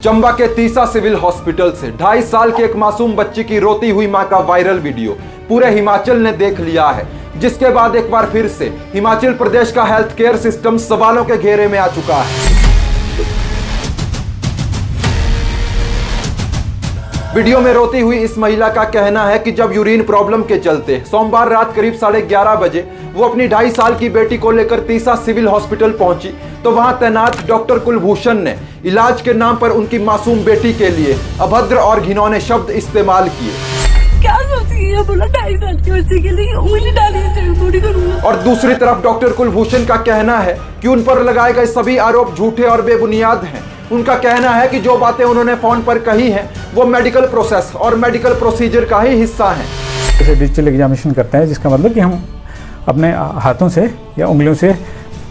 चंबा के Tissa civil hospital से 2.5 साल के एक मासूम बच्ची की रोती हुई मां का वायरल वीडियो पूरे हिमाचल ने देख लिया है, जिसके बाद एक बार फिर से हिमाचल प्रदेश का हेल्थ केयर सिस्टम सवालों के घेरे में आ चुका है। वीडियो में रोती हुई इस महिला का कहना है कि जब यूरिन प्रॉब्लम के चलते सोमवार रात करीब 11:30 बजे वो अपनी 2.5 साल की बेटी को लेकर तीसा सिविल हॉस्पिटल पहुंची तो वहां तैनात डॉक्टर कुलभूषण ने इलाज के नाम पर उनकी मासूम बेटी के लिए अभद्र और घिनौने शब्द इस्तेमाल किए। क्या सोची है, बोला 2.5 साल की बच्ची के लिए उंगली डाली है। और दूसरी तरफ डॉक्टर कुलभूषण का कहना है कि उन पर लगाए गए सभी आरोप झूठे और बेबुनियाद हैं। उनका कहना है कि जो बातें उन्होंने फोन पर कही हैं वो मेडिकल प्रोसेस और मेडिकल प्रोसीजर का ही हिस्सा हैं। जैसे डिजिटल एग्जामिनेशन करते हैं, जिसका मतलब कि हम अपने हाथों से या उंगलियों से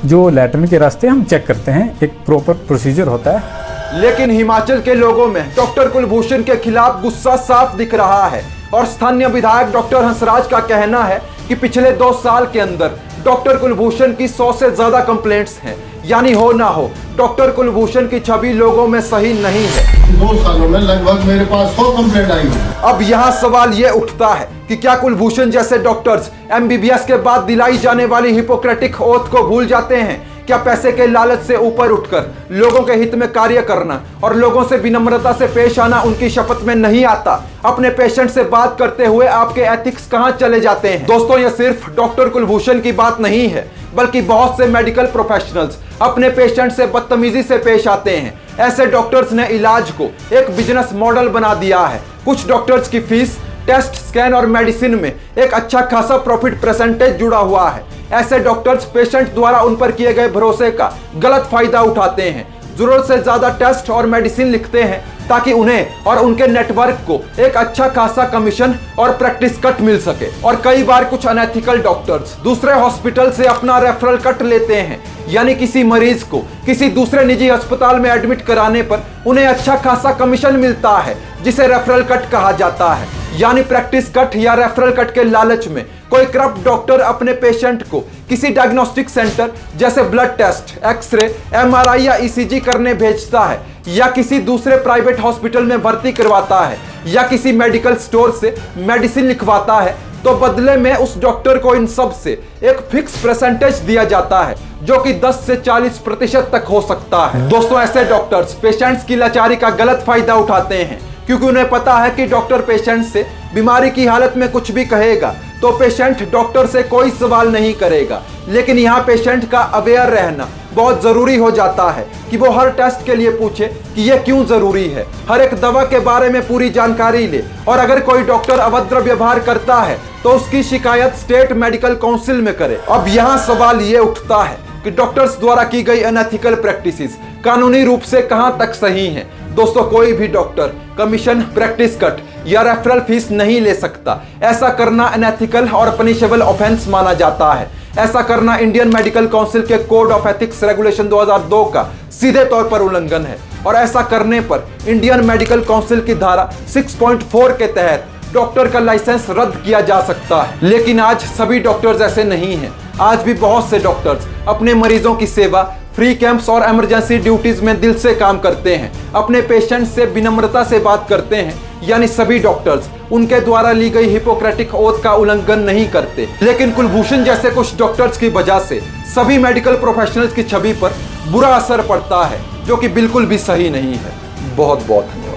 जो लैट्रिन के रास्ते हम चेक करते हैं, एक प्रॉपर प्रोसीजर होता है। लेकिन हिमाचल के लोगों में डॉक्टर कुलभूषण के खिलाफ गुस्सा साफ दिख रहा है और स्थानीय विधायक डॉक्टर हंसराज का कहना है कि पिछले 2 साल के अंदर डॉक्टर कुलभूषण की 100 से ज्यादा कंप्लेंट्स हैं। यानी हो ना हो, डॉक्टर कुलभूषण की छवि लोगों में सही नहीं है। 2 सालों में लगभग मेरे पास 100 कंप्लेंट आई है। अब यहाँ सवाल ये उठता है कि क्या कुलभूषण जैसे डॉक्टर्स MBBS के बाद दिलाई जाने वाली हिपोक्रेटिक ओथ को भूल जाते हैं? क्या पैसे के लालच से ऊपर उठकर लोगों के हित में कार्य करना और लोगों से विनम्रता से पेश आना उनकी शपथ में नहीं आता? अपने पेशेंट से बात करते हुए आपके एथिक्स कहां चले जाते हैं? दोस्तों, ये सिर्फ डॉक्टर कुलभूषण की बात नहीं है, बल्कि बहुत से मेडिकल प्रोफेशनल्स अपने पेशेंट से बदतमीजी से पेश आते हैं। ऐसे डॉक्टर्स ने इलाज को एक बिजनेस मॉडल बना दिया है। कुछ डॉक्टर्स की फीस, टेस्ट, स्कैन और मेडिसिन में एक अच्छा खासा प्रॉफिट परसेंटेज जुड़ा हुआ है। ऐसे डॉक्टर्स पेशेंट द्वारा उन पर किए गए भरोसे का गलत फायदा उठाते हैं, जरूरत से ज्यादा टेस्ट और मेडिसिन लिखते हैं ताकि उन्हें और उनके नेटवर्क को एक अच्छा खासा कमीशन और प्रैक्टिस कट मिल सके। और कई बार कुछ अनएथिकल डॉक्टर्स दूसरे हॉस्पिटल से अपना रेफरल कट लेते हैं, यानी किसी मरीज को किसी दूसरे निजी अस्पताल में एडमिट कराने पर उन्हें अच्छा खासा कमीशन मिलता है, जिसे रेफरल कट कहा जाता है। यानी प्रैक्टिस कट या रेफरल कट के लालच में कोई करप्ट डॉक्टर अपने पेशेंट को किसी डायग्नोस्टिक सेंटर जैसे ब्लड टेस्ट, एक्सरे, MRI या ECG करने भेजता है, या किसी दूसरे प्राइवेट हॉस्पिटल में भर्ती करवाता है, या किसी मेडिकल स्टोर से मेडिसिन लिखवाता है, तो बदले में उस डॉक्टर को इन सब से एक फिक्स परसेंटेज दिया जाता है, जो कि 10 से 40% तक हो सकता है। दोस्तों, ऐसे डॉक्टर्स पेशेंट्स की लाचारी का गलत फायदा उठाते हैं, क्योंकि उन्हें पता है कि डॉक्टर पेशेंट से बीमारी की हालत में कुछ भी कहेगा तो पेशेंट डॉक्टर से कोई सवाल नहीं करेगा। लेकिन यहाँ पेशेंट का अवेयर रहना बहुत जरूरी हो जाता है कि वो हर टेस्ट के लिए पूछे कि ये क्यों जरूरी है, हर एक दवा के बारे में पूरी जानकारी ले, और अगर कोई डॉक्टर अभद्र व्यवहार करता है तो उसकी शिकायत स्टेट मेडिकल काउंसिल में करे। अब यहाँ सवाल ये उठता है कि डॉक्टर्स द्वारा की गई अनएथिकल प्रैक्टिसेस कानूनी रूप से कहां तक सही हैं? दोस्तों, कोई भी डॉक्टर कमीशन, प्रैक्टिस कट या रेफरल फीस नहीं ले सकता। ऐसा करना अनएथिकल और पनिशेबल ऑफेंस माना जाता है। ऐसा करना इंडियन मेडिकल काउंसिल के कोड ऑफ एथिक्स रेगुलेशन 2002 का सीधे तौर पर उल्लंघन है, और ऐसा करने पर इंडियन मेडिकल काउंसिल की धारा 6.4 के तहत डॉक्टर का लाइसेंस रद्द किया जा सकता है। लेकिन आज सभी डॉक्टर्स ऐसे नहीं हैं। आज भी बहुत से डॉक्टर्स अपने मरीजों की सेवा, फ्री कैंप्स और इमरजेंसी ड्यूटीज में दिल से काम करते हैं, अपने पेशेंट से विनम्रता से बात करते हैं। यानी सभी डॉक्टर्स उनके द्वारा ली गई हिपोक्रेटिक ओथ का उल्लंघन नहीं करते। लेकिन कुलभूषण जैसे कुछ डॉक्टर्स की वजह से सभी मेडिकल प्रोफेशनल्स की छवि पर बुरा असर पड़ता है, जो कि बिल्कुल भी सही नहीं है। बहुत बहुत धन्यवाद।